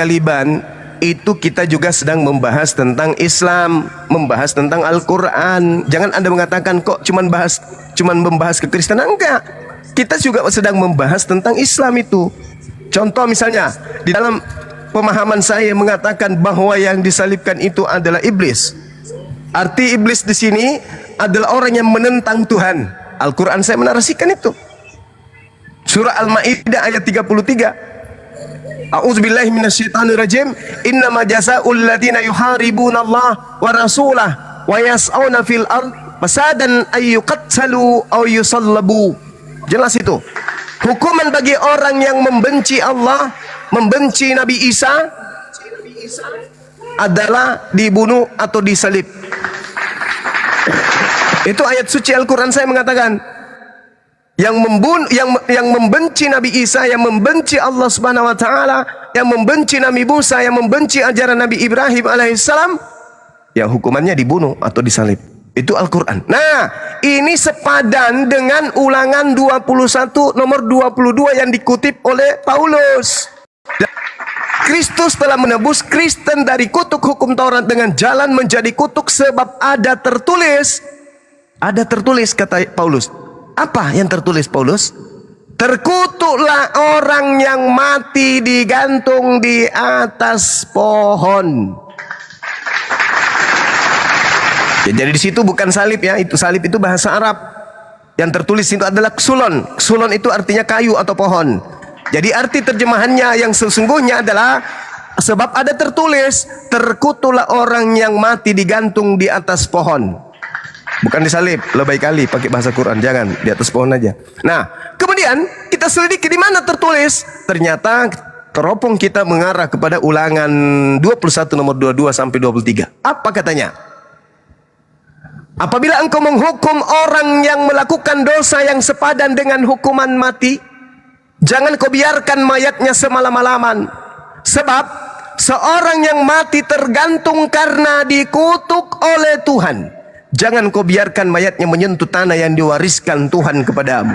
Liban, itu kita juga sedang membahas tentang Islam, membahas tentang Al-Quran. Jangan Anda mengatakan kok cuman membahas kekristenan. Enggak, kita juga sedang membahas tentang Islam itu. Contoh misalnya, di dalam pemahaman saya mengatakan bahwa yang disalibkan itu adalah iblis. Arti iblis di sini adalah orang yang menentang Tuhan. Al-Quran saya menarasikan itu. Surah Al-Maidah ayat 33. A'udzubillahi minasyaitonirrajim. Innama jazaa'ul ladzina yuharibuna Allah wa rasulah wa yas'auna fil ard fasadan ay yuqattalu aw yusallabu. Jelas itu. Hukuman bagi orang yang membenci Allah, membenci Nabi Isa adalah dibunuh atau disalib. Itu ayat suci Al-Quran saya mengatakan. Yang membenci Nabi Isa, yang membenci Allah Subhanahu wa taala, yang membenci Nabi Musa, yang membenci ajaran Nabi Ibrahim alaihissalam, ya hukumannya dibunuh atau disalib. Itu Al-Quran. Nah, ini sepadan dengan Ulangan 21 nomor 22 yang dikutip oleh Paulus. Kristus telah menebus Kristen dari kutuk hukum Taurat dengan jalan menjadi kutuk, sebab ada tertulis kata Paulus. Apa yang tertulis Paulus? Terkutuklah orang yang mati digantung di atas pohon. Ya, jadi di situ bukan salib ya, itu salib itu bahasa Arab. Yang tertulis itu adalah ksulon. Ksulon itu artinya kayu atau pohon. Jadi arti terjemahannya yang sesungguhnya adalah sebab ada tertulis, terkutuklah orang yang mati digantung di atas pohon. Bukan disalib, lebay kali pakai bahasa Quran, jangan di atas pohon aja. Nah, kemudian kita selidiki di mana tertulis. Ternyata teropong kita mengarah kepada Ulangan 21 nomor 22 sampai 23. Apa katanya? Apabila engkau menghukum orang yang melakukan dosa yang sepadan dengan hukuman mati, jangan kau biarkan mayatnya semalam-malaman. Sebab seorang yang mati tergantung karena dikutuk oleh Tuhan. Jangan kau biarkan mayatnya menyentuh tanah yang diwariskan Tuhan kepadamu.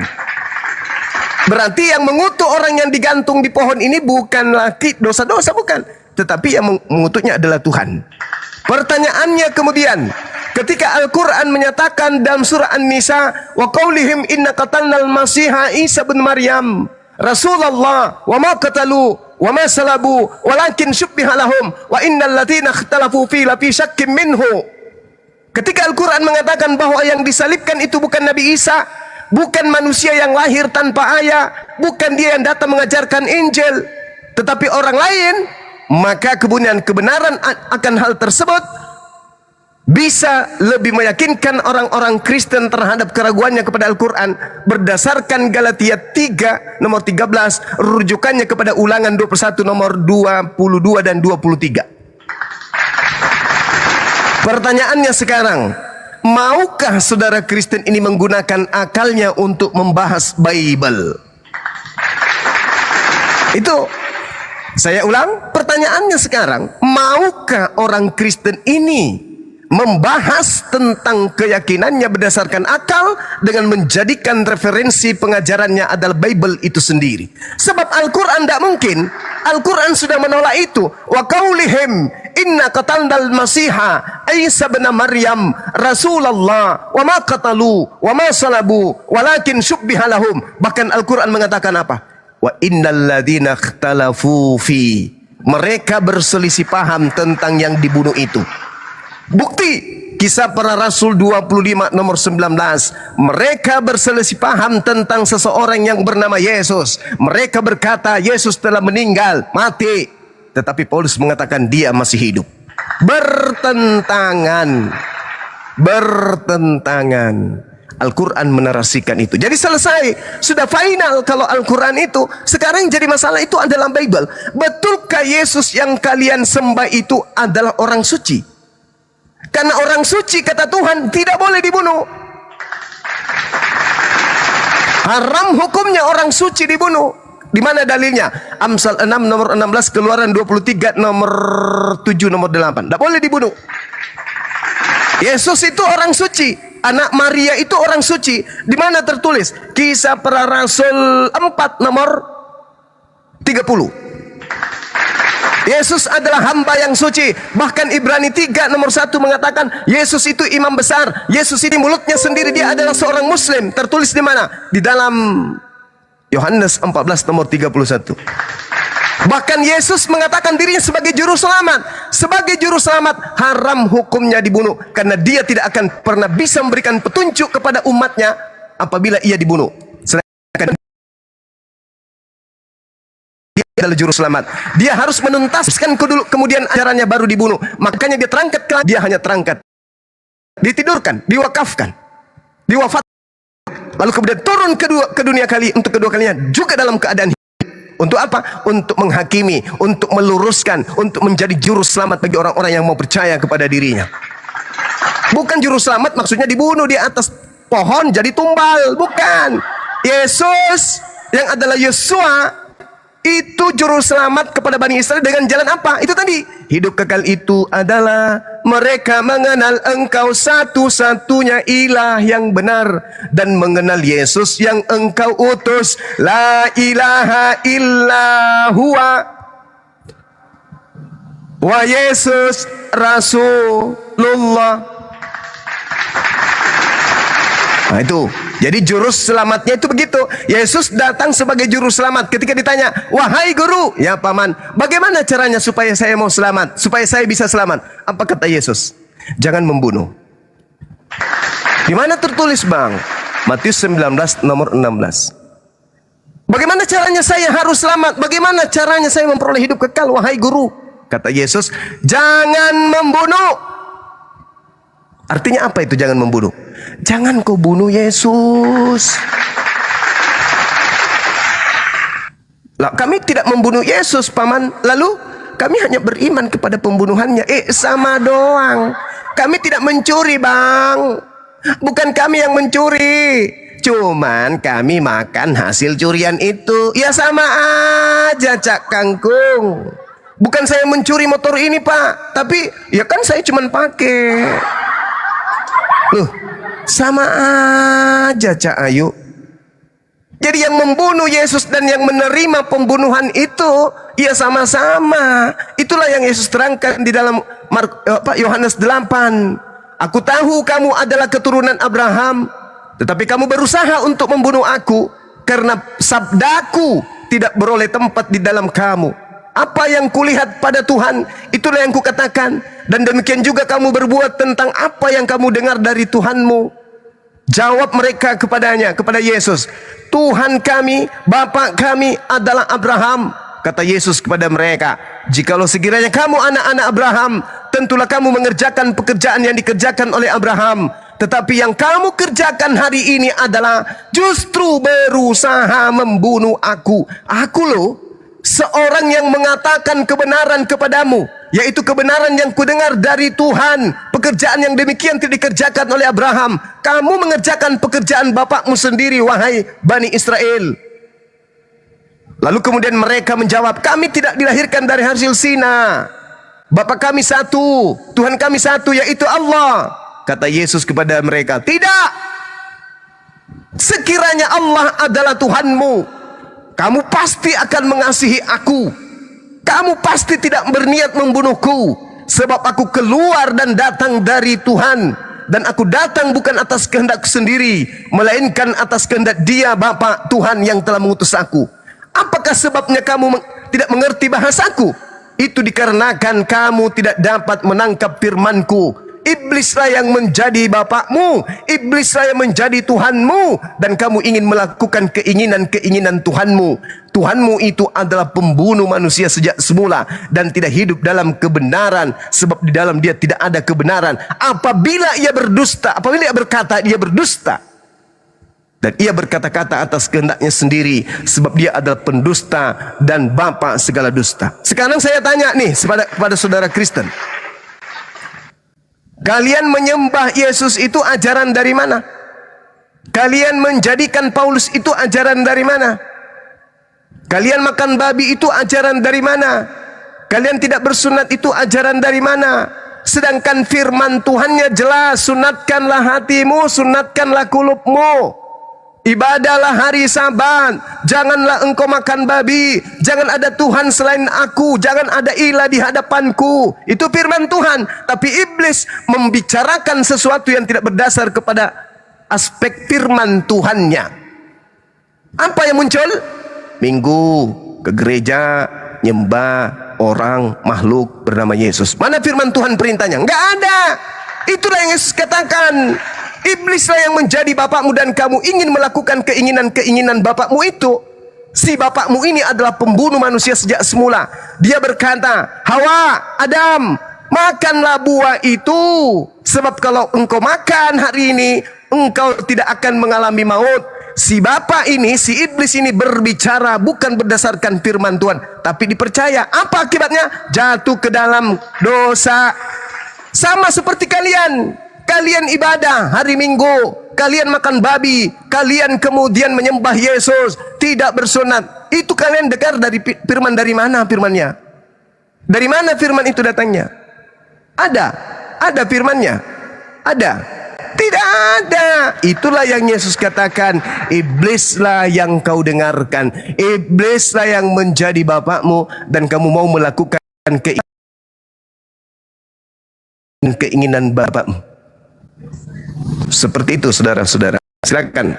Berarti yang mengutuk orang yang digantung di pohon ini bukanlah dosa-dosa, bukan. Tetapi yang mengutuknya adalah Tuhan. Pertanyaannya kemudian, ketika Al-Quran menyatakan dalam surah An-Nisa, wa qaulihim inna qatalnal masiha Isa bin Maryam Rasulullah wa ma qatalu wa ma salabu walakin syubbiha lahum wa innal ladzina ikhtalafu fi lafi syakkim minhu. Ketika Al-Quran mengatakan bahwa yang disalibkan itu bukan Nabi Isa, bukan manusia yang lahir tanpa ayah, bukan dia yang datang mengajarkan Injil, tetapi orang lain, maka kebenaran akan hal tersebut bisa lebih meyakinkan orang-orang Kristen terhadap keraguannya kepada Al-Quran berdasarkan Galatia 3 nomor 13, rujukannya kepada Ulangan 21 nomor 22 dan 23. Pertanyaannya sekarang, maukah saudara Kristen ini menggunakan akalnya untuk membahas Bible? Itu saya ulang, pertanyaannya sekarang, maukah orang Kristen ini membahas tentang keyakinannya berdasarkan akal dengan menjadikan referensi pengajarannya adalah Bible itu sendiri? Sebab Al-Quran tidak mungkin. Al-Quran sudah menolak itu. Wa qaulihim inna qatalnal masiha Isa bin Maryam Rasulullah wa ma qatalu wa ma salabu walakin syubbiha lahum. Bahkan Al-Quran mengatakan apa? Wa innal ladzina ikhtalafu fi. Mereka berselisih paham tentang yang dibunuh itu. Bukti Kisah Para Rasul 25 nomor 19. Mereka berselisih paham tentang seseorang yang bernama Yesus. Mereka berkata Yesus telah meninggal, mati. Tetapi Paulus mengatakan dia masih hidup. Bertentangan. Al-Quran menarasikan itu. Jadi selesai, sudah final kalau Al-Quran itu. Sekarang jadi masalah itu adalah Bible. Betulkah Yesus yang kalian sembah itu adalah orang suci? Karena orang suci kata Tuhan tidak boleh dibunuh. Haram hukumnya orang suci dibunuh. Di mana dalilnya? Amsal 6 nomor 16, Keluaran 23 nomor 7 nomor 8. Tidak boleh dibunuh. Yesus itu orang suci. Anak Maria itu orang suci. Di mana tertulis? Kisah Para Rasul 4 nomor 30. Yesus adalah hamba yang suci. Bahkan Ibrani 3 nomor 1 mengatakan Yesus itu imam besar. Yesus ini mulutnya sendiri dia adalah seorang muslim. Tertulis di mana? Di dalam Yohanes 14 nomor 31. Bahkan Yesus mengatakan dirinya sebagai juru selamat. Sebagai juru selamat haram hukumnya dibunuh, karena dia tidak akan pernah bisa memberikan petunjuk kepada umatnya apabila ia dibunuh. Sedangkan dia adalah juru selamat. Dia harus menuntaskan dulu, kemudian ajarannya baru dibunuh. Makanya dia terangkat ke langit. Dia hanya terangkat, ditidurkan, diwakafkan, diwafatkan, lalu kemudian turun ke dunia untuk kedua kalinya juga dalam keadaan hidup. Untuk apa? Untuk menghakimi, untuk meluruskan, untuk menjadi juru selamat bagi orang-orang yang mau percaya kepada dirinya. Bukan juru selamat maksudnya dibunuh di atas pohon jadi tumbal, bukan. Yesus yang adalah Yesua itu juru selamat kepada Bani Israel dengan jalan apa? Itu tadi, hidup kekal itu adalah mereka mengenal Engkau satu-satunya ilah yang benar dan mengenal Yesus yang Engkau utus, la ilaha illa huwa wa Yesus Rasulullah. Nah itu, jadi juru selamatnya itu begitu. Yesus datang sebagai juru selamat. Ketika ditanya, wahai guru, ya paman, bagaimana caranya supaya saya mau selamat, supaya saya bisa selamat? Apa kata Yesus? Jangan membunuh. Di mana tertulis bang? Matius 19 nomor 16. Bagaimana caranya saya harus selamat? Bagaimana caranya saya memperoleh hidup kekal, wahai guru? Kata Yesus, jangan membunuh. Artinya apa itu jangan membunuh? Jangan kau bunuh Yesus. Lah, kami tidak membunuh Yesus, paman. Lalu kami hanya beriman kepada pembunuhannya. Sama doang. Kami tidak mencuri, bang. Bukan kami yang mencuri. Cuman kami makan hasil curian itu. Ya sama aja, Cak Kangkung. Bukan saya mencuri motor ini, Pak. Tapi ya kan saya cuman pakai. Loh, sama aja Cak Ayu. Jadi yang membunuh Yesus dan yang menerima pembunuhan itu ya sama-sama. Itulah yang Yesus terangkan di dalam Yohanes 8. Aku tahu kamu adalah keturunan Abraham, tetapi kamu berusaha untuk membunuh aku karena sabdaku tidak beroleh tempat di dalam kamu. Apa yang kulihat pada Tuhan, itulah yang kukatakan. Dan demikian juga kamu berbuat tentang apa yang kamu dengar dari Tuhanmu. Jawab mereka kepadanya, kepada Yesus, Tuhan kami, Bapa kami adalah Abraham. Kata Yesus kepada mereka, jikalau sekiranya kamu anak-anak Abraham, tentulah kamu mengerjakan pekerjaan yang dikerjakan oleh Abraham. Tetapi yang kamu kerjakan hari ini adalah justru berusaha membunuh aku. Aku loh, seorang yang mengatakan kebenaran kepadamu, yaitu kebenaran yang kudengar dari Tuhan. Pekerjaan yang demikian tidak dikerjakan oleh Abraham. Kamu mengerjakan pekerjaan bapakmu sendiri, wahai Bani Israel. Lalu kemudian mereka menjawab, kami tidak dilahirkan dari hasil zina. Bapa kami satu, Tuhan kami satu, yaitu Allah. Kata Yesus kepada mereka, tidak. Sekiranya Allah adalah Tuhanmu, kamu pasti akan mengasihi aku. Kamu pasti tidak berniat membunuhku, sebab aku keluar dan datang dari Tuhan. Dan aku datang bukan atas kehendak sendiri, melainkan atas kehendak Dia, Bapa Tuhan yang telah mengutus aku. Apakah sebabnya kamu tidak mengerti bahasaku? Itu dikarenakan kamu tidak dapat menangkap firmanku. Iblislah yang menjadi bapakmu, iblislah yang menjadi Tuhanmu, dan kamu ingin melakukan keinginan-keinginan Tuhanmu. Tuhanmu itu adalah pembunuh manusia sejak semula dan tidak hidup dalam kebenaran, sebab di dalam dia tidak ada kebenaran. Apabila ia berdusta, apabila ia berkata, dia berdusta. Dan ia berkata-kata atas kehendaknya sendiri, sebab dia adalah pendusta dan bapa segala dusta. Sekarang saya tanya nih kepada saudara Kristen, kalian menyembah Yesus itu ajaran dari mana? Kalian menjadikan Paulus itu ajaran dari mana? Kalian makan babi itu ajaran dari mana? Kalian tidak bersunat itu ajaran dari mana? Sedangkan firman Tuhannya jelas, sunatkanlah hatimu, sunatkanlah kulupmu. Ibadahlah hari Sabat. Janganlah engkau makan babi. Jangan ada Tuhan selain aku. Jangan ada ilah di hadapanku. Itu firman Tuhan. Tapi iblis membicarakan sesuatu yang tidak berdasar kepada aspek firman Tuhannya. Apa yang muncul? Minggu ke gereja, nyembah orang makhluk bernama Yesus. Mana firman Tuhan perintahnya? Enggak ada. Itulah yang Yesus katakan. Iblislah yang menjadi bapakmu dan kamu ingin melakukan keinginan-keinginan bapakmu itu. Si bapakmu ini adalah pembunuh manusia sejak semula. Dia berkata, Hawa, Adam, makanlah buah itu. Sebab kalau engkau makan hari ini, engkau tidak akan mengalami maut. Si bapak ini, si iblis ini berbicara bukan berdasarkan firman Tuhan, tapi dipercaya. Apa akibatnya? Jatuh ke dalam dosa. Sama seperti kalian. Kalian ibadah hari Minggu, kalian makan babi, kalian kemudian menyembah Yesus, tidak bersunat. Itu kalian dengar dari firman, dari mana firmannya? Dari mana firman itu datangnya? Ada firmannya? Ada? Tidak ada. Itulah yang Yesus katakan, iblislah yang kau dengarkan, iblislah yang menjadi bapakmu dan kamu mau melakukan keinginan bapakmu. Seperti itu saudara-saudara. Silakan.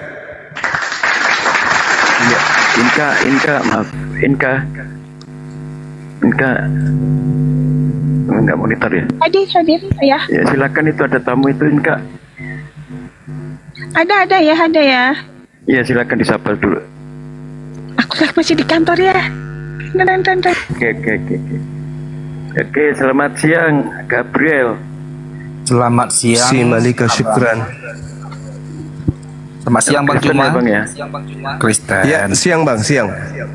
Ya, maaf. Inka. Enggak monitor ya? Hadir ya. Ya, silakan, itu ada tamu itu, Inka. Ada ya. Ya, silakan disapa dulu. Aku masih di kantor ya. Dan. Oke, selamat siang, Gabriel. Selamat siang. Si Malika syukran. Selamat siang Bang Kristen Cuma. ya, Bang ya? Kristen. Ya, siang Bang, siang.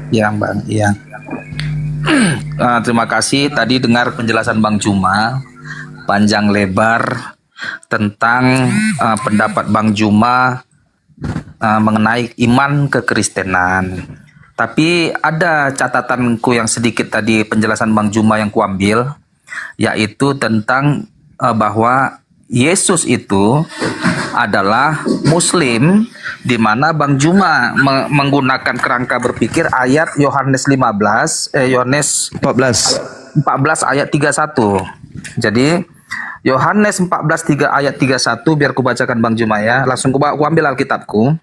Siang Bang, iya. Terima kasih, tadi dengar penjelasan Bang Juma panjang lebar tentang pendapat Bang Juma mengenai iman kekristenan. Tapi ada catatanku yang sedikit tadi penjelasan Bang Juma yang kuambil, yaitu tentang bahwa Yesus itu adalah Muslim, di mana Bang Juma menggunakan kerangka berpikir ayat Yohanes 14 ayat 31. Jadi Yohanes 14 ayat 31, biar kubacakan Bang Juma ya. Langsung ku ambil Alkitabku.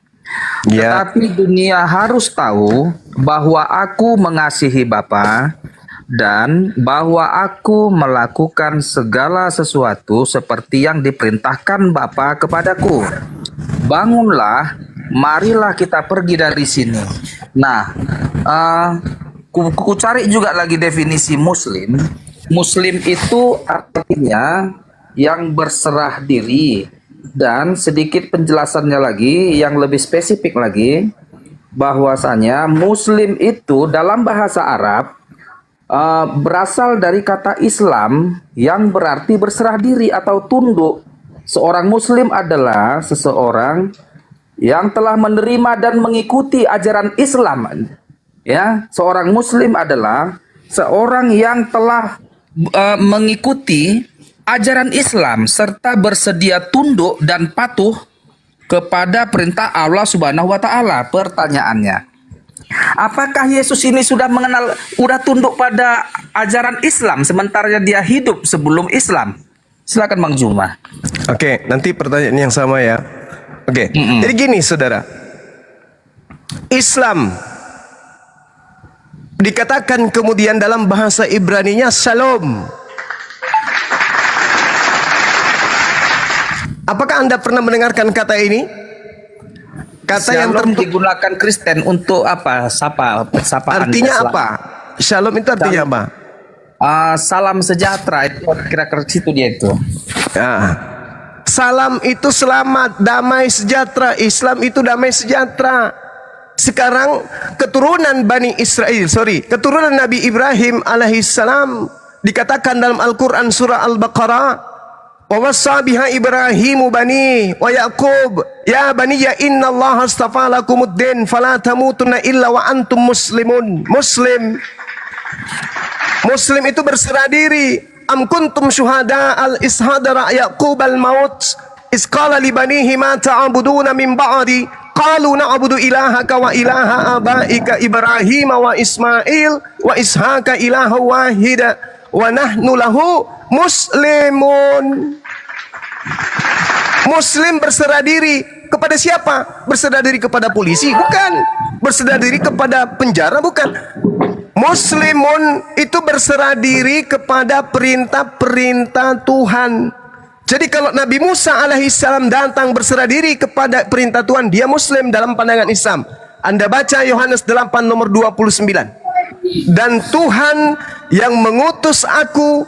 Ya. Tetapi dunia harus tahu bahwa aku mengasihi Bapa dan bahwa aku melakukan segala sesuatu seperti yang diperintahkan Bapa kepadaku. Bangunlah, marilah kita pergi dari sini. Nah, ku cari juga lagi definisi Muslim. Muslim itu artinya yang berserah diri. Dan sedikit penjelasannya lagi, yang lebih spesifik lagi, bahwasanya Muslim itu dalam bahasa Arab berasal dari kata Islam yang berarti berserah diri atau tunduk. Seorang Muslim adalah seseorang yang telah menerima dan mengikuti ajaran Islam. Ya, seorang Muslim adalah seorang yang telah mengikuti ajaran Islam serta bersedia tunduk dan patuh kepada perintah Allah Subhanahu wa taala. Pertanyaannya, apakah Yesus ini sudah tunduk pada ajaran Islam sementara dia hidup sebelum Islam? Silakan Bang Juma. Oke, nanti pertanyaan yang sama ya. Oke, jadi gini saudara. Islam dikatakan kemudian dalam bahasa Ibrani-nya Shalom. Apakah Anda pernah mendengarkan kata ini? Kata yang digunakan Kristen untuk apa? Sapaan. Artinya apa? Shalom itu artinya apa? Salam sejahtera, itu kira-kira situ dia itu. Ya. Salam itu selamat, damai sejahtera. Islam itu damai sejahtera. Sekarang keturunan keturunan Nabi Ibrahim alaihissalam dikatakan dalam Al-Quran surah Al-Baqarah, wa wassa biha Ibrahimu bani wa Yaqub ya bani ya inna Allah astafa lakumuddin fala tamutunna illa wa antum muslimun. Muslim itu berserah diri. Am kuntum syuhada al ishadara Yaqub al maut isqala li banihi ma ta'buduna min ba'di qalu na'budu ilahaka wa ilaha abaika Ibrahim wa Ismail wa Ishaka ilaha wahida wa nahnu lahu muslimun. Muslim berserah diri kepada siapa? Berserah diri kepada polisi? Bukan. Berserah diri kepada penjara? Bukan. Muslimun itu berserah diri kepada perintah-perintah Tuhan. Jadi kalau Nabi Musa alaihissalam datang berserah diri kepada perintah Tuhan, dia Muslim dalam pandangan Islam. Anda baca Yohanes 8 nomor 29. Dan Tuhan yang mengutus aku,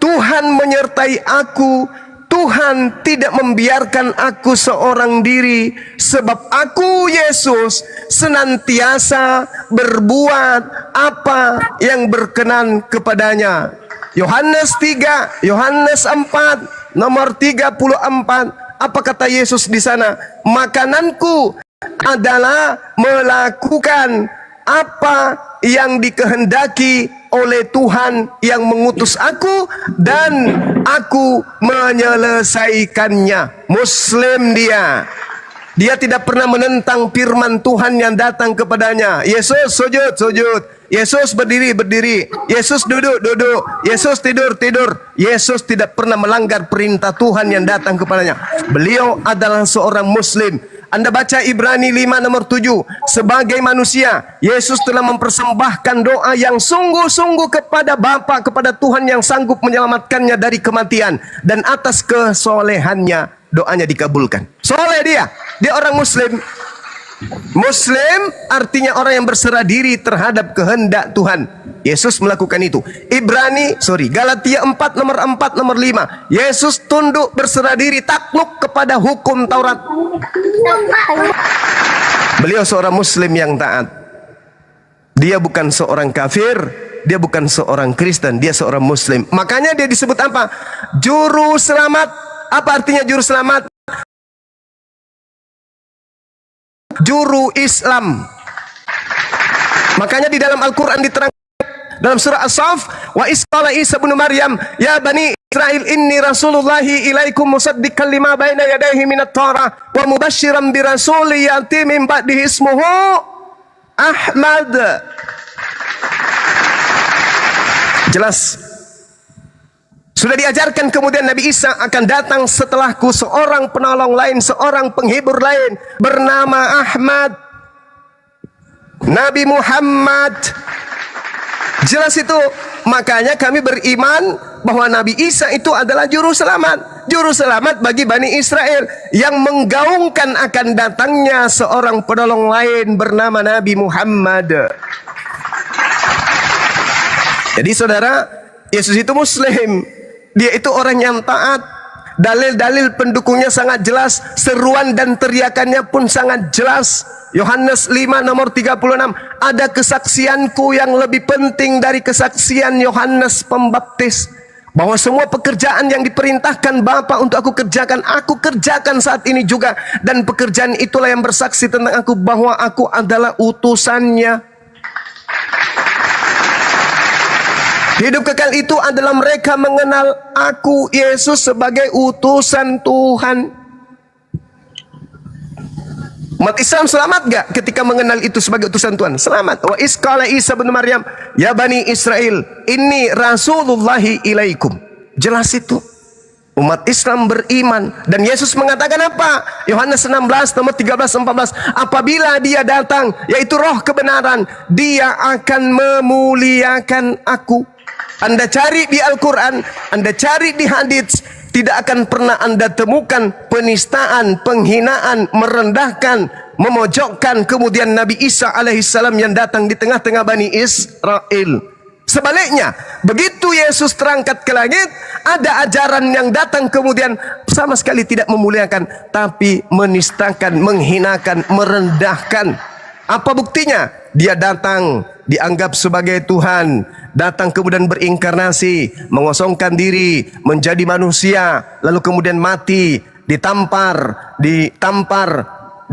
Tuhan menyertai aku, Tuhan tidak membiarkan aku seorang diri, sebab aku Yesus senantiasa berbuat apa yang berkenan kepadanya. Yohanes 3, Yohanes 4 nomor 34. Apa kata Yesus di sana? Makananku adalah melakukan apa yang dikehendaki oleh Tuhan yang mengutus aku, dan aku menyelesaikannya. Muslim dia. Dia tidak pernah menentang firman Tuhan yang datang kepadanya. Yesus sujud, sujud. Yesus berdiri, berdiri. Yesus duduk, duduk. Yesus tidur, tidur. Yesus tidak pernah melanggar perintah Tuhan yang datang kepadanya. Beliau adalah seorang Muslim. Anda baca Ibrani 5 nomor 7. Sebagai manusia, Yesus telah mempersembahkan doa yang sungguh-sungguh kepada Bapa, kepada Tuhan yang sanggup menyelamatkannya dari kematian. Dan atas kesolehannya, doanya dikabulkan. Soleh dia. Dia orang Muslim. Muslim artinya orang yang berserah diri terhadap kehendak Tuhan. Yesus melakukan itu. Galatia 4 nomor 4 nomor 5. Yesus tunduk berserah diri takluk kepada hukum Taurat. Beliau seorang Muslim yang taat. Dia bukan seorang kafir, dia bukan seorang Kristen, dia seorang Muslim. Makanya dia disebut apa? Juru selamat. Apa artinya juru selamat? Juru Islam. Makanya di dalam Al-Quran diterangkan dalam surah As-Saff, wa isqala Isa bin Maryam ya bani Israel inni rasulullahi ilaikum musaddiqan lima baina yadayhi minat Taurah wa mubasysyiran bi rasuli ya'ti min ba'dihi ismuhu Ahmad. Jelas. Sudah diajarkan kemudian Nabi Isa akan datang setelahku seorang penolong lain, seorang penghibur lain bernama Ahmad. Nabi Muhammad. Jelas itu. Makanya kami beriman bahwa Nabi Isa itu adalah juru selamat. Juru selamat bagi Bani Israel yang menggaungkan akan datangnya seorang penolong lain bernama Nabi Muhammad. Jadi saudara, Yesus itu Muslim. Dia itu orang yang taat. Dalil-dalil pendukungnya sangat jelas. Seruan dan teriakannya pun sangat jelas. Yohanes 5 nomor 36. Ada kesaksianku yang lebih penting dari kesaksian Yohanes Pembaptis. Bahwa semua pekerjaan yang diperintahkan Bapa untuk aku kerjakan saat ini juga. Dan pekerjaan itulah yang bersaksi tentang aku bahwa aku adalah utusannya. Hidup kekal itu adalah mereka mengenal aku, Yesus, sebagai utusan Tuhan. Umat Islam selamat gak ketika mengenal itu sebagai utusan Tuhan? Selamat. Wa isqala Isa bin Maryam ya bani Israel inni rasulullahi ilaikum. Jelas itu. Umat Islam beriman. Dan Yesus mengatakan apa? Yohanes 16 nomor 13-14. Apabila dia datang, yaitu roh kebenaran, dia akan memuliakan aku. Anda cari di Al-Quran, Anda cari di hadits, tidak akan pernah Anda temukan penistaan, penghinaan, merendahkan, memojokkan kemudian Nabi Isa alaihissalam yang datang di tengah-tengah Bani Israel. Sebaliknya, begitu Yesus terangkat ke langit, ada ajaran yang datang kemudian sama sekali tidak memuliakan, tapi menistakan, menghinakan, merendahkan. Apa buktinya? Dia datang, dianggap sebagai Tuhan, datang kemudian berinkarnasi, mengosongkan diri, menjadi manusia, lalu kemudian mati, ditampar,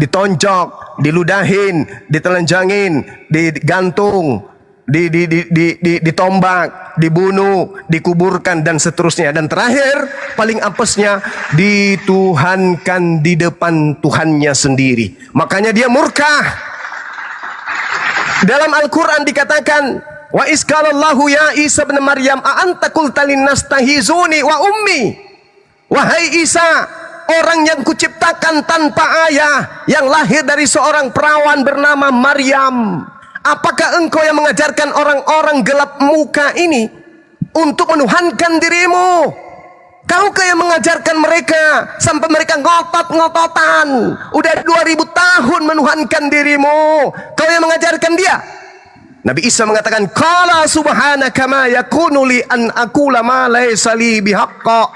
ditonjok, diludahin, ditelanjangin, digantung, ditombak, dibunuh, dikuburkan dan seterusnya. Dan terakhir, paling apesnya, dituhankan di depan Tuhannya sendiri. Makanya dia murka. Dalam Al-Quran dikatakan, wa isqalallahu ya Isa bin Maryam a anta qulta linnas tahizuni wa ummi. Wahai Isa, orang yang kuciptakan tanpa ayah, yang lahir dari seorang perawan bernama Maryam, apakah engkau yang mengajarkan orang-orang gelap muka ini untuk menuhankan dirimu? Kaukah yang mengajarkan mereka sampai mereka ngotot-ngototan udah 2000 tahun menuhankan dirimu? Kau yang mengajarkan dia? Nabi Isa mengatakan, qala subhanaka ma yakunu li an aqula ma laysa li bihaqqa.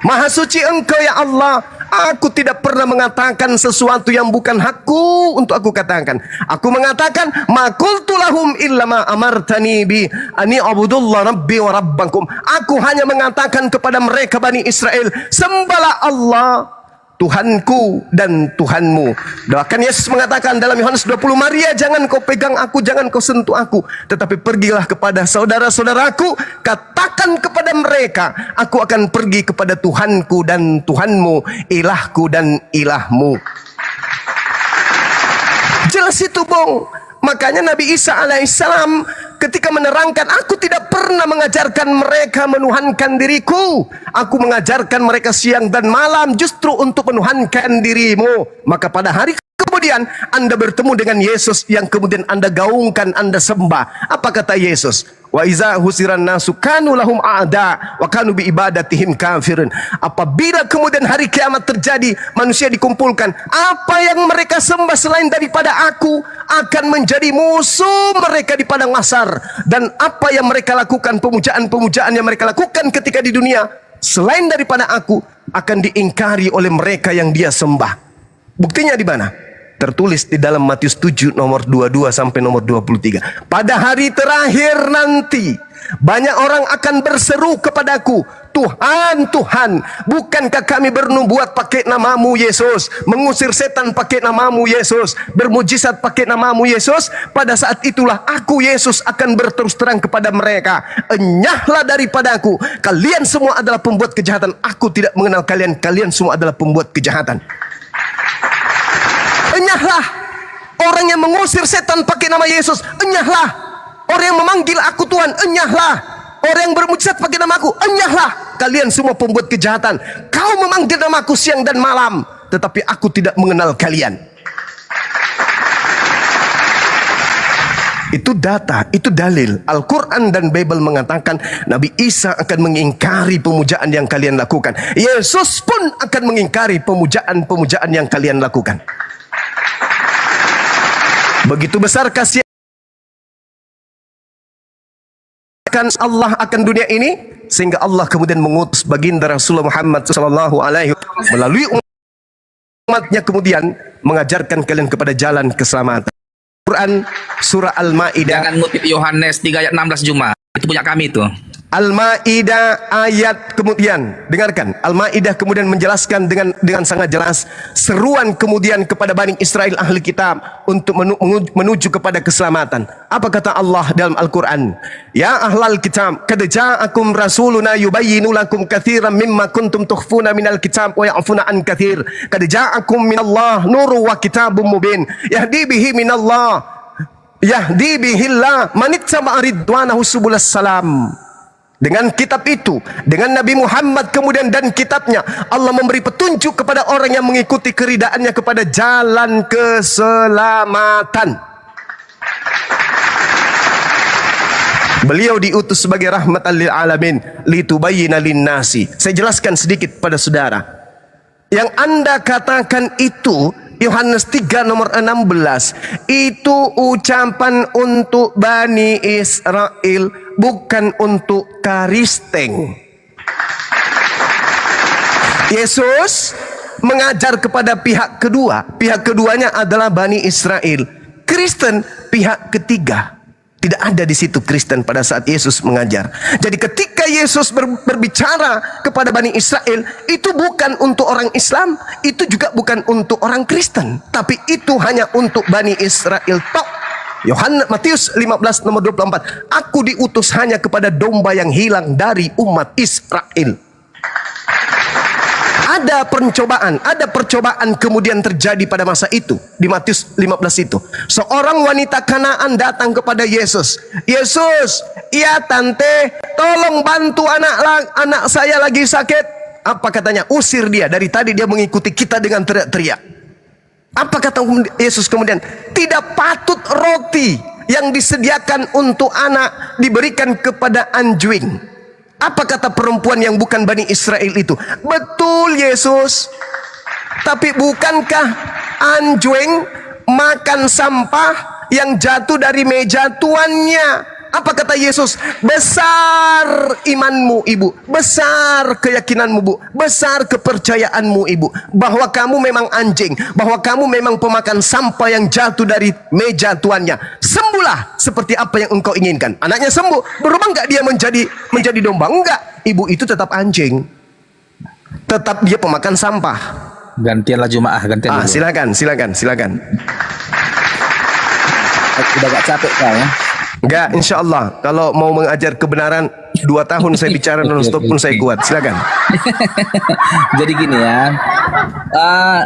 Maha suci engkau ya Allah, aku tidak pernah mengatakan sesuatu yang bukan hakku untuk aku katakan. Aku mengatakan, ma qultu lahum illa ma amartani bi ani abudullah rabbi wa rabbakum. Aku hanya mengatakan kepada mereka Bani Israel, sembahlah Allah, Tuhanku dan Tuhanmu. Bahkan Yesus mengatakan dalam Yohanes 20, Maria, jangan kau pegang aku, jangan kau sentuh aku, tetapi pergilah kepada saudara-saudaraku, katakan kepada mereka, aku akan pergi kepada Tuhanku dan Tuhanmu, ilahku dan ilahmu. Jelas itu, Bung. Makanya Nabi Isa alaihissalam ketika menerangkan, aku tidak pernah mengajarkan mereka menuhankan diriku, aku mengajarkan mereka siang dan malam justru untuk menuhankan dirimu. Maka pada hari kemudian Anda bertemu dengan Yesus yang kemudian Anda gaungkan, Anda sembah. Apa kata Yesus? Wa iza husiran nasu kanu lahum a'da wa kanu bi ibadatihim kafirin. Apabila kemudian hari kiamat terjadi, manusia dikumpulkan, apa yang mereka sembah selain daripada aku akan menjadi musuh mereka di padang mahsyar. Dan apa yang mereka lakukan, pemujaan-pemujaan yang mereka lakukan ketika di dunia selain daripada aku, akan diingkari oleh mereka yang dia sembah. Buktinya di mana? Tertulis di dalam Matius 7 nomor 22 sampai nomor 23. Pada hari terakhir nanti, banyak orang akan berseru kepadaku, Tuhan, Tuhan, bukankah kami bernubuat pakai namamu Yesus, mengusir setan pakai namamu Yesus, bermujizat pakai namamu Yesus? Pada saat itulah aku Yesus akan berterus terang kepada mereka, enyahlah daripadaku, kalian semua adalah pembuat kejahatan, aku tidak mengenal kalian, kalian semua adalah pembuat kejahatan. Enyahlah. Orang yang mengusir setan pakai nama Yesus, enyahlah. Orang yang memanggil aku Tuhan, enyahlah. Orang yang bermujizat pakai nama aku, enyahlah. Kalian semua pembuat kejahatan. Kau memanggil namaku siang dan malam, tetapi aku tidak mengenal kalian. Itu data, itu dalil. Al-Quran dan Bible mengatakan Nabi Isa akan mengingkari pemujaan yang kalian lakukan. Yesus pun akan mengingkari pemujaan-pemujaan yang kalian lakukan. Begitu besar kasih Allah akan dunia ini, sehingga Allah kemudian mengutus baginda Rasulullah Muhammad sallallahu alaihi wasallam melalui umatnya, kemudian mengajarkan kalian kepada jalan keselamatan. Quran surah Al-Maidah. Jangan ngutip Yohanes 3 ayat 16 Juma. Itu punya kami itu. Al-Maidah ayat kemudian, dengarkan, Al-Maidah kemudian menjelaskan dengan sangat jelas seruan kemudian kepada Bani Israel ahli kitab untuk menuju kepada keselamatan. Apa kata Allah dalam Al-Quran? Ya ahlal kitab, qad ja'akum rasuluna yubayyinu lakum katsiran mimma kuntum tukhfuna minal kitab wa ya'funa an katsir. Qad ja'akum minallah nurun wa kitabun mubin yahdi bihi minallah yahdi bihillah manittaba ridwanahu subulas salam. Dengan kitab itu, dengan Nabi Muhammad kemudian dan kitabnya, Allah memberi petunjuk kepada orang yang mengikuti keridaannya kepada jalan keselamatan. Beliau diutus sebagai rahmatan lil alamin, litubayyina linnasi. Saya jelaskan sedikit pada saudara. Yang Anda katakan itu Yohanes 3 nomor 16, itu ucapan untuk Bani Israel, bukan untuk Kristen. Yesus mengajar kepada pihak kedua. Pihak keduanya adalah Bani Israel. Kristen pihak ketiga. Tidak ada di situ Kristen pada saat Yesus mengajar. Jadi ketika Yesus berbicara kepada Bani Israel, itu bukan untuk orang Islam, itu juga bukan untuk orang Kristen, tapi itu hanya untuk Bani Israel tok. Matius 15 nomor 24. Aku diutus hanya kepada domba yang hilang dari umat Israel. Ada percobaan kemudian terjadi pada masa itu. Di Matius 15 itu, seorang wanita Kanaan datang kepada Yesus. Yesus, iya tante, tolong bantu anak saya lagi sakit. Apa katanya? Usir dia. Dari tadi dia mengikuti kita dengan teriak-teriak. Apa kata Yesus kemudian? Tidak patut roti yang disediakan untuk anak diberikan kepada anjing. Apa kata perempuan yang bukan Bani Israel itu? Betul Yesus. Tapi bukankah anjing makan sampah yang jatuh dari meja tuannya? Apa kata Yesus? Besar imanmu ibu, besar keyakinanmu bu, besar kepercayaanmu ibu, bahwa kamu memang anjing, bahwa kamu memang pemakan sampah yang jatuh dari meja tuannya. Sembuhlah seperti apa yang engkau inginkan. Anaknya sembuh. Berubah enggak dia menjadi domba? Enggak. Ibu itu tetap anjing, tetap dia pemakan sampah. Gantianlah Jumaah, gantian dulu. Silakan. Udah gak capek kau ya? Enggak, insya Allah. Kalau mau mengajar kebenaran 2 tahun saya bicara non-stop pun saya kuat. Silakan. Jadi gini ya,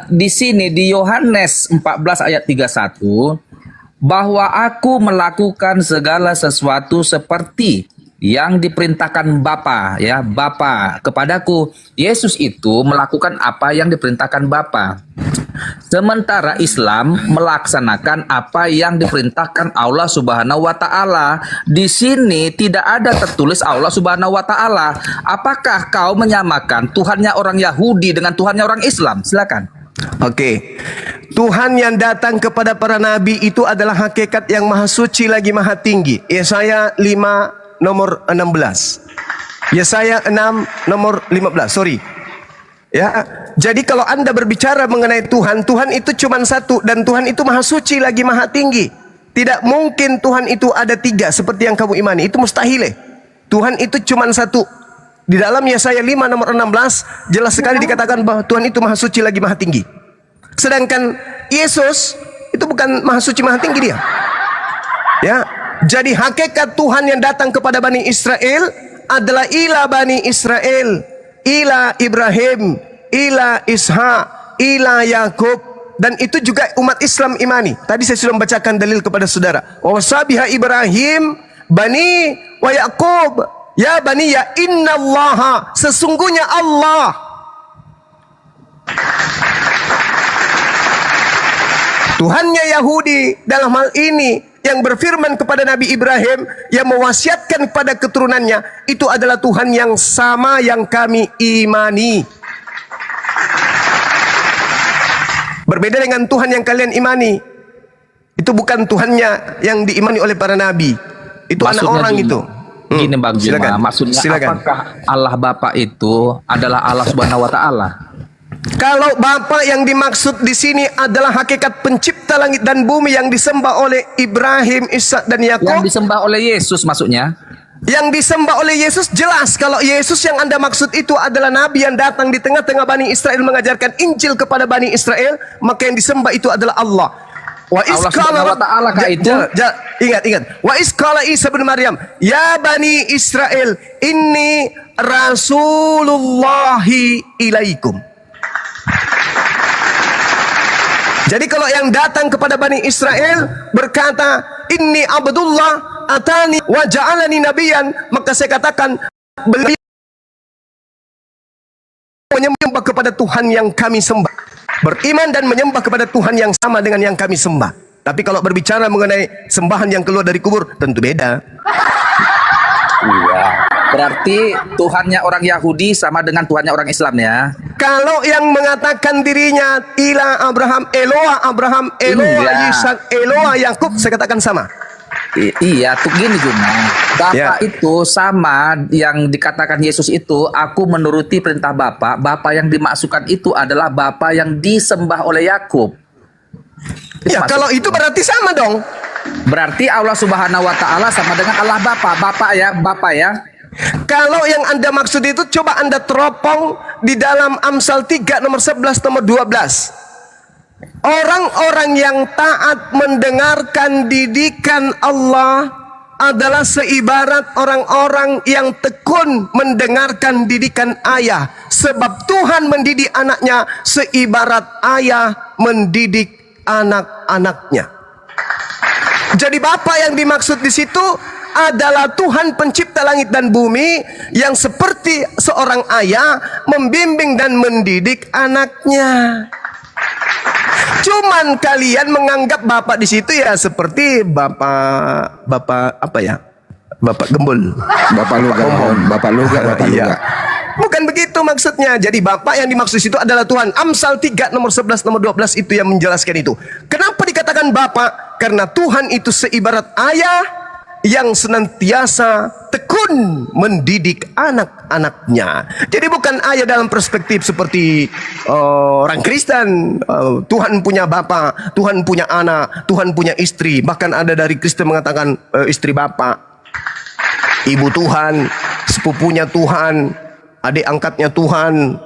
di sini di Yohanes 14 ayat 31, bahwa aku melakukan segala sesuatu seperti yang diperintahkan Bapa, ya, Bapa kepadaku. Yesus itu melakukan apa yang diperintahkan Bapa. Sementara Islam melaksanakan apa yang diperintahkan Allah Subhanahu wa taala. Di sini tidak ada tertulis Allah Subhanahu wa taala. Apakah kau menyamakan Tuhannya orang Yahudi dengan Tuhannya orang Islam? Silakan. Oke. Tuhan yang datang kepada para nabi itu adalah hakikat yang maha suci lagi maha tinggi. Yesaya 5 nomor 16. Yesaya 6 nomor 15. Sorry. Ya, jadi kalau Anda berbicara mengenai Tuhan, Tuhan itu cuma satu dan Tuhan itu maha suci lagi maha tinggi. Tidak mungkin Tuhan itu ada 3 seperti yang kamu imani. Itu mustahil. Tuhan itu cuma satu. Di dalam Yesaya 5 nomor 16 jelas sekali dikatakan bahwa Tuhan itu maha suci lagi maha tinggi. Sedangkan Yesus itu bukan maha suci maha tinggi dia. Ya, jadi hakikat Tuhan yang datang kepada Bani Israel adalah ilah Bani Israel, ilah Ibrahim, ilah Ishak, ilah Yakub, dan itu juga umat Islam imani. Tadi saya sudah membacakan dalil kepada saudara. Wasabiha Ibrahim bani wa Yakub, ya bani ya innallaha, sesungguhnya Allah. Tuhannya Yahudi dalam hal ini yang berfirman kepada Nabi Ibrahim, yang mewasiatkan kepada keturunannya, itu adalah Tuhan yang sama yang kami imani. Berbeda dengan Tuhan yang kalian imani. Itu bukan Tuhannya yang diimani oleh para nabi. Itu Maksudnya anak orang gini, itu. Gini Bang Juma, maksudnya apakah Allah Bapa itu adalah Allah Subhanahu wa taala? Kalau Bapa yang dimaksud di sini adalah hakikat pencipta langit dan bumi yang disembah oleh Ibrahim, Ishak dan Yakub. Yang disembah oleh Yesus maksudnya? Yang disembah oleh Yesus jelas. Kalau Yesus yang Anda maksud itu adalah Nabi yang datang di tengah-tengah Bani Israel mengajarkan Injil kepada Bani Israel, maka yang disembah itu adalah Allah. Wa Allah Subhanahu wa taala kah itu? Ingat. Wa iskala Isa bin Maryam, ya Bani Israel, inni rasulullahi ilaikum. Jadi kalau yang datang kepada Bani Israel berkata, inni abdullah atani wa ja'alani nabiyan, maka saya katakan beliau menyembah kepada Tuhan yang kami sembah, beriman dan menyembah kepada Tuhan yang sama dengan yang kami sembah. Tapi kalau berbicara mengenai sembahan yang keluar dari kubur, tentu beda. Iya. Berarti Tuhannya orang Yahudi sama dengan Tuhannya orang Islam ya. Kalau yang mengatakan dirinya ilah Abraham, Eloah Iya. Ishak, Eloah Yakub, saya katakan sama. Iya, tuh gini Juma. Bapak Ya. itu sama yang dikatakan Yesus itu, aku menuruti perintah Bapak. Bapak yang dimaksudkan itu adalah Bapak yang disembah oleh Yakub. Ya, kalau itu berarti sama dong. Berarti Allah Subhanahu wa taala sama dengan Allah Bapa. Bapak ya. Kalau yang Anda maksud itu, coba Anda teropong di dalam Amsal 3 nomor 11 nomor 12. Orang-orang yang taat mendengarkan didikan Allah adalah seibarat orang-orang yang tekun mendengarkan didikan ayah. Sebab Tuhan mendidik anaknya seibarat ayah mendidik anak-anaknya. Jadi Bapa yang dimaksud di situ adalah Tuhan pencipta langit dan bumi yang seperti seorang ayah membimbing dan mendidik anaknya. Cuman kalian menganggap bapak di situ ya seperti bapak apa ya? Bapak gembul. Bapak luga, bapak luga, bapak Iya. luga. Bukan begitu maksudnya. Jadi bapak yang dimaksud situ adalah Tuhan. Amsal 3 nomor 11 nomor 12 itu yang menjelaskan itu. Kenapa dikatakan bapak? Karena Tuhan itu seibarat ayah yang senantiasa tekun mendidik anak-anaknya. Jadi bukan ayah dalam perspektif seperti orang Kristen. Tuhan punya bapa, Tuhan punya anak, Tuhan punya istri. Bahkan ada dari Kristen mengatakan istri bapak, ibu Tuhan, sepupunya Tuhan, adik angkatnya Tuhan.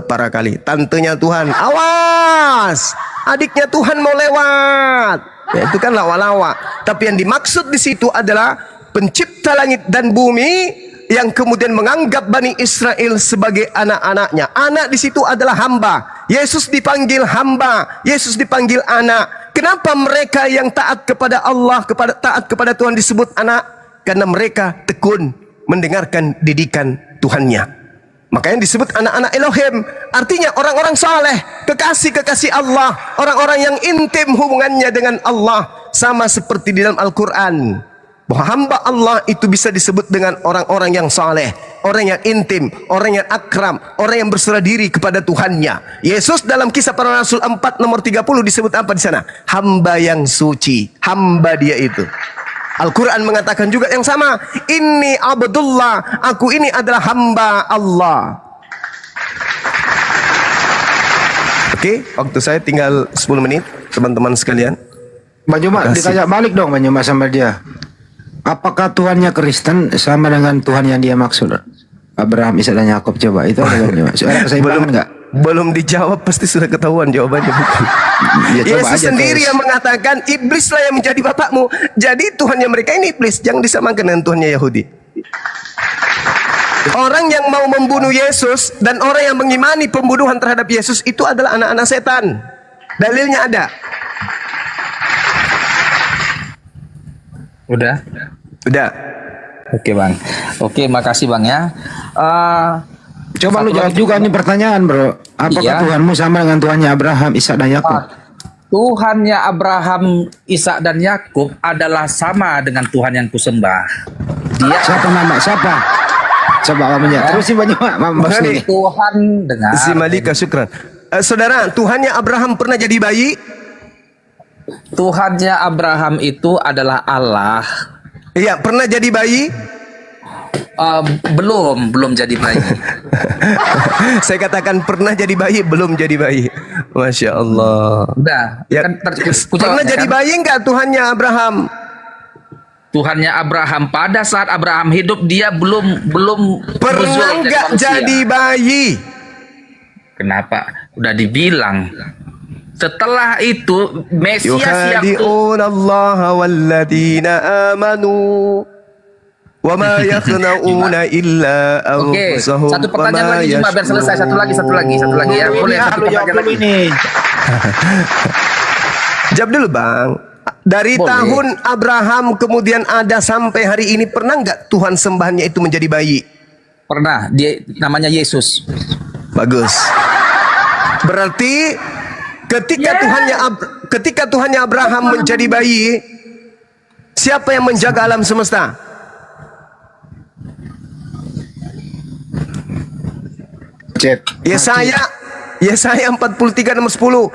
Para kali tantenya Tuhan. Awas, adiknya Tuhan mau lewat. Ya, itu kan lawa-lawa. Tapi yang dimaksud di situ adalah pencipta langit dan bumi yang kemudian menganggap Bani Israel sebagai anak-anaknya. Anak di situ adalah hamba. Yesus dipanggil hamba, Yesus dipanggil anak. Kenapa mereka yang taat kepada Allah, taat kepada Tuhan disebut anak? Karena mereka tekun mendengarkan didikan Tuhannya. Makanya disebut anak-anak Elohim. Artinya orang-orang saleh, kekasih-kekasih Allah, orang-orang yang intim hubungannya dengan Allah. Sama seperti di dalam Al-Quran, bahwa hamba Allah itu bisa disebut dengan orang-orang yang saleh, orang yang intim, orang yang akram, orang yang berserah diri kepada Tuhannya. Yesus dalam Kisah Para Rasul 4 nomor 30 disebut apa di sana? Hamba yang suci, hamba dia itu. Al-Quran mengatakan juga yang sama. Inni abdullah, aku ini adalah hamba Allah. Oke, waktu saya tinggal 10 menit, teman-teman sekalian. Bang Juma, ditanya balik dong Bang Juma sama dia. Apakah Tuhannya Kristen sama dengan Tuhan yang dia maksud? Abraham, Ishak dan Yakub, coba itu ada Bang Juma. Ada keseimbangan enggak? Belum dijawab, pasti sudah ketahuan jawabannya, bukan? Ya, coba Yesus aja sendiri terus. yang mengatakan iblislah yang menjadi bapakmu. Jadi Tuhannya mereka ini iblis, jangan disamakan dengan Tuhannya Yahudi. Orang yang mau membunuh Yesus dan orang yang mengimani pembunuhan terhadap Yesus itu adalah anak-anak setan. Dalilnya ada. Udah. Udah. Oke bang. Oke, makasih bang ya. Coba lu jawab juga nih pertanyaan bro. Apakah Iya. Tuhanmu sama dengan Tuhannya Abraham, Ishak dan Yakub? Tuhannya Abraham, Ishak dan Yakub adalah sama dengan Tuhan yang kusembah. Dia Siapa nama? Siapa? Coba kamunya. Terus sih banyak Bang Ali. Tuhan dengan Si Malika, syukran. Saudara, Tuhannya Abraham pernah jadi bayi? Tuhannya Abraham itu adalah Allah. Iya, pernah jadi bayi? Belum jadi bayi. Saya katakan pernah jadi bayi, belum jadi bayi. Masya Allah. Udah. Ya, Kan pernah jadi bayi enggak Tuhannya Abraham? Tuhannya Abraham pada saat Abraham hidup dia belum Pernah nuzul enggak manusia. jadi bayi? Kenapa? Udah dibilang. Setelah itu Mesias yang Yukhadi'un Allah walladzina amanu wa ma yakhna'una illa Oke, anfusahum satu wa pertanyaan ma lagi cuma biar selesai. Satu lagi ya. Boleh satu pertanyaan lagi. Jawab dulu bang. Dari Boleh. tahun Abraham kemudian ada sampai hari ini pernah nggak Tuhan sembahannya itu menjadi bayi? Pernah, dia namanya Yesus. Bagus. Berarti ketika Tuhannya Abraham menjadi bayi, siapa yang menjaga alam semesta? Cek. Yesaya 43 nomor 10.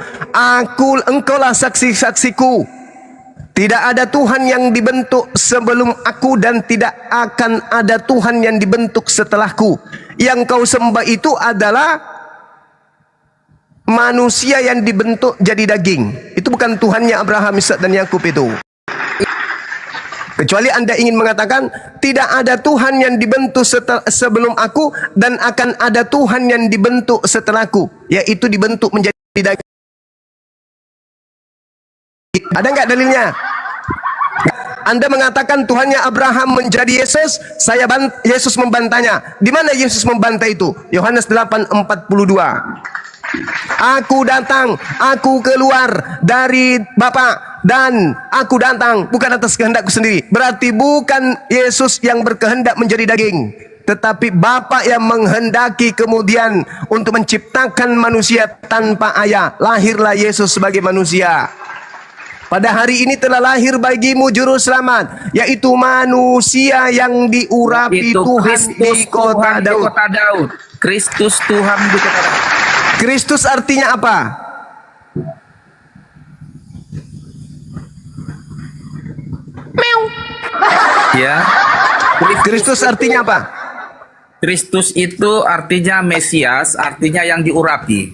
Engkaulah saksi-saksiku. Tidak ada Tuhan yang dibentuk sebelum aku dan tidak akan ada Tuhan yang dibentuk setelahku. Yang kau sembah itu adalah manusia yang dibentuk jadi daging. Itu bukan Tuhannya Abraham, Ishak dan Yakub itu. Kecuali Anda ingin mengatakan tidak ada Tuhan yang dibentuk sebelum aku dan akan ada Tuhan yang dibentuk setelahku, yaitu dibentuk menjadi daging. Ada nggak dalilnya? Anda mengatakan Tuhannya Abraham menjadi Yesus, Yesus membantahnya. Di mana Yesus membantah itu? Yohanes 8:42. Aku datang, aku keluar dari Bapa dan aku datang bukan atas kehendakku sendiri. Berarti bukan Yesus yang berkehendak menjadi daging, tetapi Bapa yang menghendaki kemudian untuk menciptakan manusia tanpa ayah. Lahirlah Yesus sebagai manusia. Pada hari ini telah lahir bagimu juru selamat, yaitu manusia yang diurapi Itu Tuhan Kristus di kota Tuhan di Daud. kota Daud. Kristus Tuhan di kota Daud. Kristus artinya apa? Ya. Kristus artinya apa? Kristus itu artinya Mesias, artinya yang diurapi.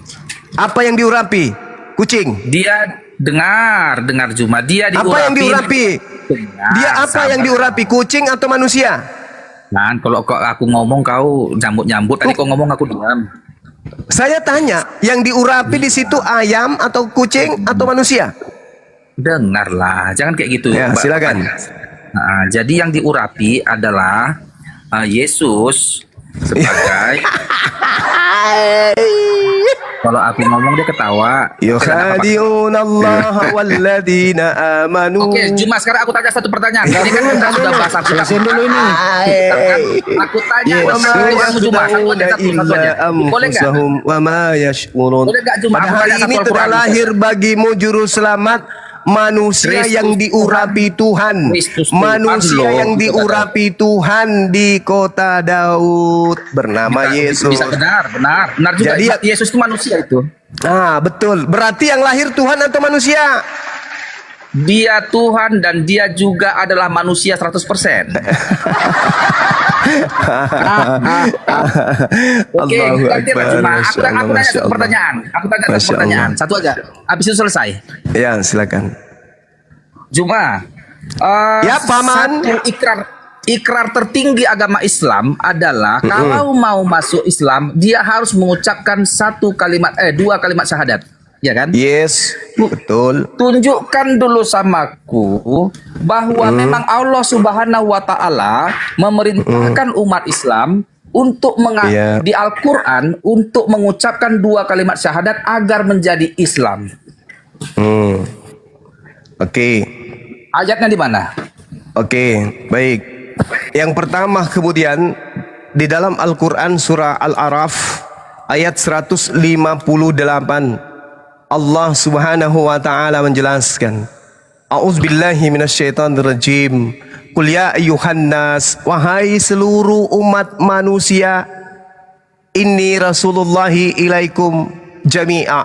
Apa yang diurapi? Kucing. Dia dengar Juma. Dia diurapi. Apa yang diurapi? Dia apa yang diurapi? Kucing atau manusia? Nah, kalau kok aku ngomong kau nyambut-nyambut, tadi kau ngomong aku diam. Saya tanya, yang diurapi di situ ayam atau kucing atau manusia? Dengarlah, jangan kayak gitu. Ya, Mbak. silakan. Nah, jadi yang diurapi adalah Yesus sebagai. Kalau aku ngomong dia ketawa. Yukhadi'un Allah walladzina amanu. Oke, cuma sekarang aku tanya satu pertanyaan. Ini kan kita sudah bahas Jelasin dulu ini. Aku tanya Yes. kamu Juma. Satu aja. Boleh nggak? Wa ma yash'urun. Boleh nggak, Juma? Pada Aku hari tanya ini satu telah Al-Quran. lahir bagimu juru selamat, manusia Kristus yang diurapi Tuhan, Kristus Tuhan manusia loh. yang diurapi Tuhan di kota Daud bernama Yesus. Bisa benar juga. Jadi, Yesus itu manusia itu. Ah, betul. Berarti yang lahir Tuhan atau manusia? Dia Tuhan dan dia juga adalah manusia 100%. Oke, Allahu ganti Akbar. Cuma Masya aku Allah, tanya Masya satu Allah. pertanyaan. Aku tanya satu Masya pertanyaan. Allah. Satu aja. Habis itu selesai. Ya, silakan. Juma. Ya, Paman. Satu ikrar tertinggi agama Islam adalah kalau mau masuk Islam dia harus mengucapkan dua kalimat syahadat, ya kan? Yes, betul. Tunjukkan dulu samaku bahwa memang Allah Subhanahu wa taala memerintahkan umat Islam untuk Iya. di Al-Qur'an untuk mengucapkan dua kalimat syahadat agar menjadi Islam. Oke. Ayatnya di mana? Oke, baik. Yang pertama kemudian di dalam Al-Quran surah Al-Araf ayat 158 Allah Subhanahu wa taala menjelaskan, A'udzubillahi minasyaitonirrajim. Qul ya ayyuhan nas, wahai seluruh umat manusia, inni rasulullahi ilaikum jami'a.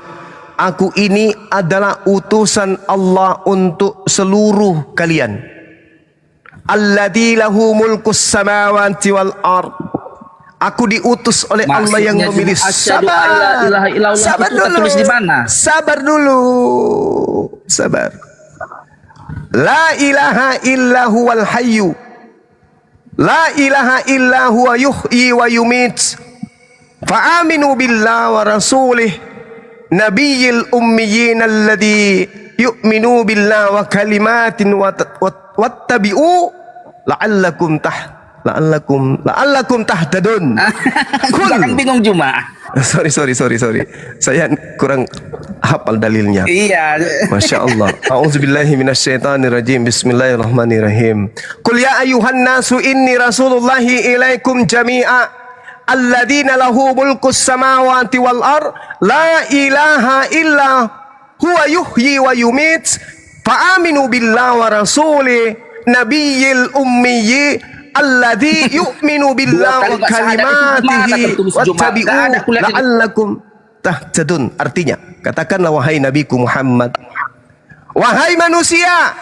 Aku ini adalah utusan Allah untuk seluruh kalian. Alladzi lahu mulkus samawati wal ard. Aku diutus oleh Allah yang Maksudnya memilih. asyhadu an la ilaha illallah Sabar itu dulu. tertulis di mana? Sabar dulu. Sabar. La ilaha illa huwal hayyu. La ilaha illa huwa yuhyi wa yumit. Fa'aminu billah wa rasulih nabiyil ummiyin alladhi yu'minu billah wa kalimatin wattabi'u la'allakum tahtadun. Jangan bingung Juma. Sorry. Saya kurang hafal dalilnya. Iya. Masya Allah. A'udzubillahi minasyaitonirrajim. Bismillahirrahmanirrahim. Qul ya ayuhan nasu inni rasulullahi ilaikum jami'a alladzina lahu mulkus samawati wal ar la ilaha illa huwa yuhyi wa yumit fa'aminu billah wa rasuli nabiyil ummiyi alladzi yu'minu billah wa kalimatihi wattabi'u la'allakum tahtadun. Artinya, katakanlah wahai nabiku Muhammad, wahai manusia,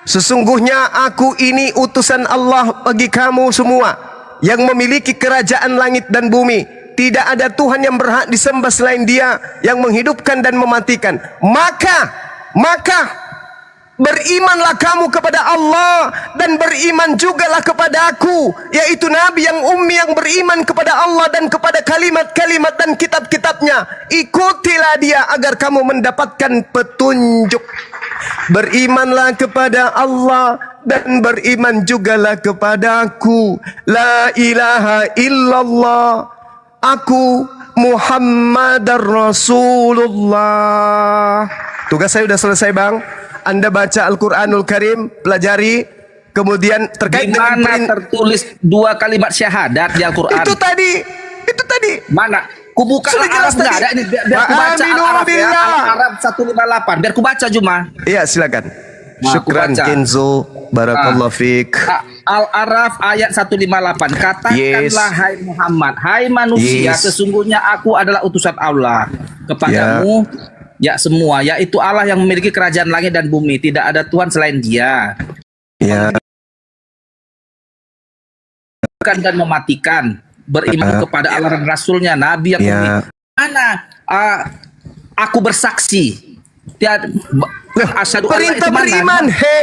sesungguhnya aku ini utusan Allah bagi kamu semua yang memiliki kerajaan langit dan bumi. Tidak ada Tuhan yang berhak disembah selain Dia yang menghidupkan dan mematikan. Maka berimanlah kamu kepada Allah dan beriman jugalah kepada aku, yaitu Nabi yang ummi yang beriman kepada Allah dan kepada kalimat-kalimat dan kitab-kitabnya. Ikutilah dia agar kamu mendapatkan petunjuk. Berimanlah kepada Allah dan beriman jugalah kepada aku. La ilaha illallah, aku Muhammadar Rasulullah. Tugas saya sudah selesai, Bang. Anda baca Al-Quranul Karim, pelajari, kemudian terkait Di dengan mana tertulis 2 kalimat syahadat di Al-Quran? itu tadi. Mana? Kubuka Sudah jelas Al-Arab, nggak tadi. ada ini. Biar ku baca Aminu Al-Arab ya. billah. Al-Arab 158. Biar ku baca Juma. Iya, silakan. Nah, Syukran aku baca. Kenzo, barakallahu fiik. Al-Araf ayat 158. Katakanlah hai Muhammad, hai manusia, Yes. sesungguhnya aku adalah utusan Allah kepadamu. Ya semua, yaitu Allah yang memiliki kerajaan langit dan bumi. Tidak ada Tuhan selain Dia. Ya, Dan mematikan. Beriman kepada Allah dan Rasulnya, Nabi yang ya. mana? Aku bersaksi. Tiada. Asyhadu an la Perintah itu mana? beriman, he.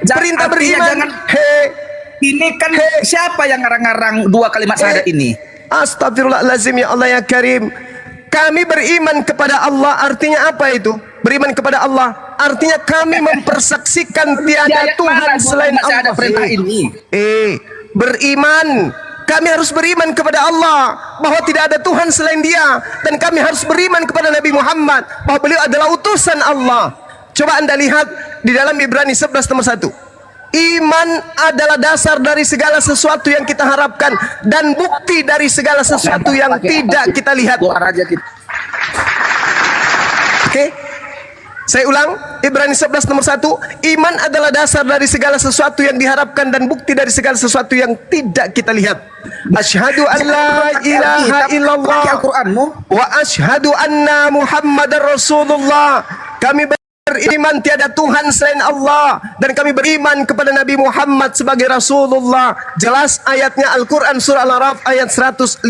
Perintah Artinya beriman, jangan- he. Ini kan siapa yang ngarang-ngarang 2 kalimat syahadat ini? Astagfirullahalazim, ya Allah ya Karim. Kami beriman kepada Allah, artinya apa itu? Beriman kepada Allah artinya kami mempersaksikan tiada Ayat Tuhan mana selain masih ada Allah. perintah ini? Beriman. Kami harus beriman kepada Allah bahwa tidak ada Tuhan selain Dia, dan kami harus beriman kepada Nabi Muhammad bahwa beliau adalah utusan Allah. Coba Anda lihat di dalam Ibrani 11 nomor 1. Iman adalah dasar dari segala sesuatu yang kita harapkan dan bukti dari segala sesuatu yang tidak kita lihat. Keluar aja kita. Oke? Saya ulang, Ibrani 11 nomor 1. Iman adalah dasar dari segala sesuatu yang diharapkan dan bukti dari segala sesuatu yang tidak kita lihat. Asyhadu an la ilaha illallah Al-Qur'anmu. wa asyhadu anna Muhammadar Rasulullah. Kami beriman tiada Tuhan selain Allah, dan kami beriman kepada Nabi Muhammad sebagai Rasulullah. Jelas ayatnya Al-Quran surah Al-Araf ayat 158.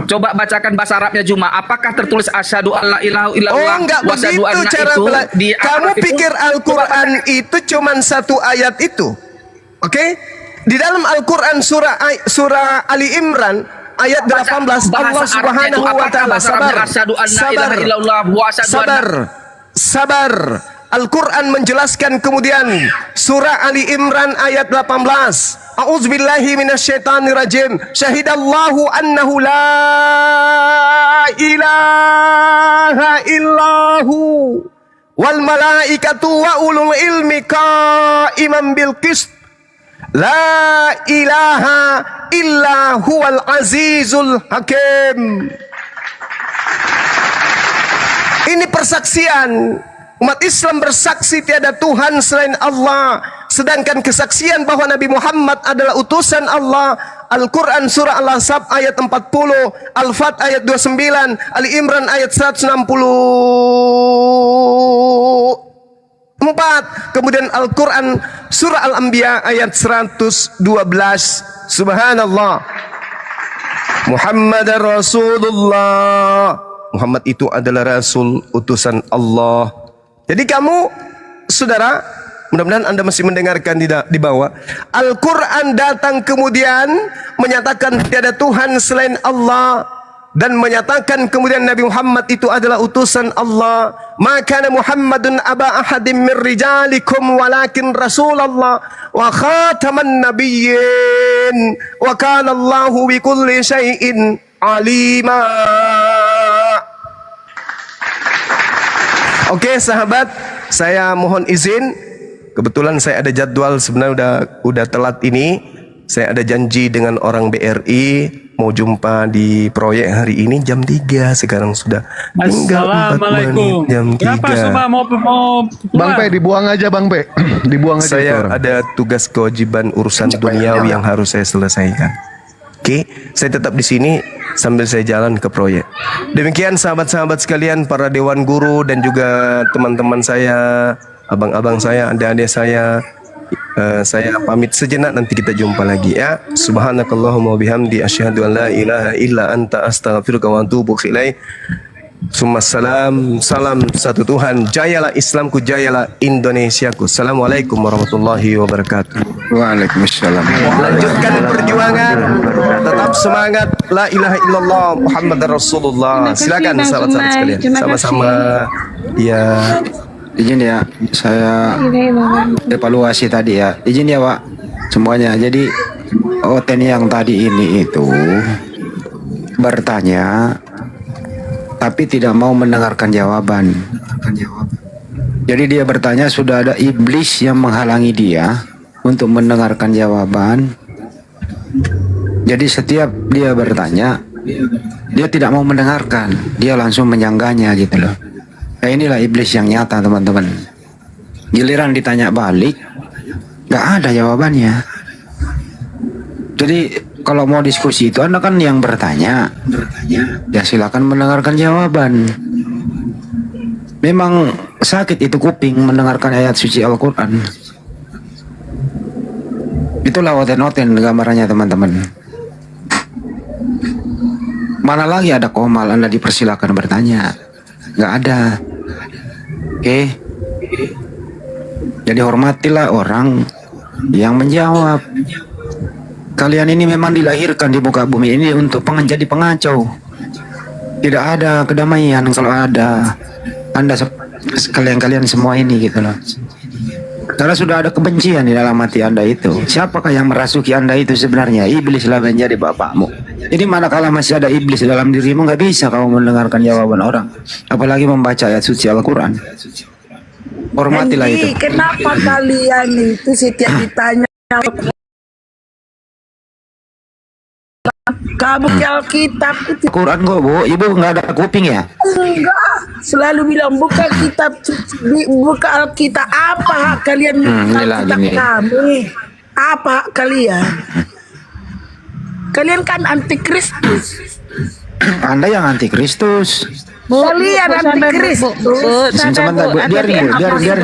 Coba bacakan bahasa Arabnya Juma. Apakah tertulis asyhadu alla ilaha illallah? Oh, enggak wa asyhadu begitu anna cara itu di kamu Arab itu? pikir Al-Quran itu cuman satu ayat itu. Oke? Di dalam Al-Quran surah Ali Imran ayat 18 Allah Subhanahu wa taala, sabar. Sabar. Al-Quran menjelaskan kemudian surah Ali Imran ayat 18. A'udzubillahi minasyaitonirrajim. Syahidallahu annahu la ilaha illahu wal malaikatu wa ulul ilmi qa'iman bil qist. La ilaha illa huwal azizul hakim. Ini persaksian. Umat Islam bersaksi tiada Tuhan selain Allah, sedangkan kesaksian bahwa Nabi Muhammad adalah utusan Allah. Al-Quran surah Al-Ahzab ayat 40, Al-Fat ayat 29, Ali Imran ayat 164, kemudian Al-Quran surah Al-Anbiya ayat 112. Subhanallah. Muhammadar Rasulullah. Muhammad itu adalah Rasul utusan Allah. Jadi kamu, saudara, mudah-mudahan Anda masih mendengarkan di bawah. Al-Quran datang kemudian menyatakan tiada Tuhan selain Allah, dan menyatakan kemudian Nabi Muhammad itu adalah utusan Allah. Maka Muhammadun aba ahadim min rijalikum walakin Rasulullah wa khataman nabiyyin wa kana Allahu bi kulli syai'in alima. Oke, sahabat, saya mohon izin. Kebetulan saya ada jadwal, sebenarnya udah telat ini. Saya ada janji dengan orang BRI mau jumpa di proyek hari ini jam 3. Sekarang sudah tinggal 4 menit jam 3. Kenapa semua mau Bang Pe, dibuang aja Bang Pe. Dibuang aja itu Saya orang. ada tugas kewajiban urusan duniawi yang harus saya selesaikan. Oke, saya tetap di sini sambil saya jalan ke proyek. Demikian sahabat-sahabat sekalian, para dewan guru dan juga teman-teman saya, abang-abang saya, adik-adik saya. Saya pamit sejenak, nanti kita jumpa lagi ya. Subhanakallahumma bihamdi asyhadu an la ilaha illa anta astaghfiruka wa atubu ilaik. Summassalam, salam satu Tuhan. Jayalah Islamku, jayalah Indonesiaku. Assalamualaikum warahmatullahi wabarakatuh. Waalaikumsalam. Lanjutkan perjuangan, tetap semangat. La ilaha illallah Muhammad Rasulullah. Terima kasih, Silakan Bang sahabat-sahabat Sumai. sekalian. Terima kasih. Sama-sama. Ya, Izin ya, saya Ini Bang. evaluasi tadi ya. Izin ya Pak, semuanya. Jadi Oten yang tadi ini itu bertanya, tapi tidak mau mendengarkan jawaban. Jadi dia bertanya, sudah ada iblis yang menghalangi dia untuk mendengarkan jawaban. Jadi setiap dia bertanya, dia tidak mau mendengarkan, dia langsung menyanggahnya gitu loh. Nah, inilah iblis yang nyata teman-teman. Giliran ditanya balik, nggak ada jawabannya. Jadi kalau mau diskusi itu Anda kan yang bertanya, ya silakan mendengarkan jawaban. Memang sakit itu kuping mendengarkan ayat suci Al-Quran. Itulah oten-oten gambarannya teman-teman. Mana lagi ada komal Anda dipersilakan bertanya? Nggak ada. Oke. Jadi hormatilah orang yang menjawab. Kalian ini memang dilahirkan di muka bumi ini untuk jadi pengacau. Tidak ada kedamaian kalau ada Anda kalian semua ini gitu loh. Karena sudah ada kebencian di dalam hati Anda itu. Siapakah yang merasuki Anda itu sebenarnya? Iblislah menjadi bapakmu. Jadi manakala masih ada iblis dalam dirimu, nggak bisa kamu mendengarkan jawaban orang. Apalagi membaca ayat suci Al-Quran. Hormatilah itu. Kenapa kalian itu setiap ditanya kamu ke Alkitab itu Quran kok Bu, Ibu nggak ada kuping ya? enggak, selalu bilang buka kitab, buka Alkitab. Apa hak kalian ini lagi Alkitab nih. kami? Apa hak kalian? Kalian kan antikristus. Anda yang antikristus. Kalian Bu, sabar, Bu. antikristus. Bu, sabar, Sebentar Bu. Bu, biarin Bu, biar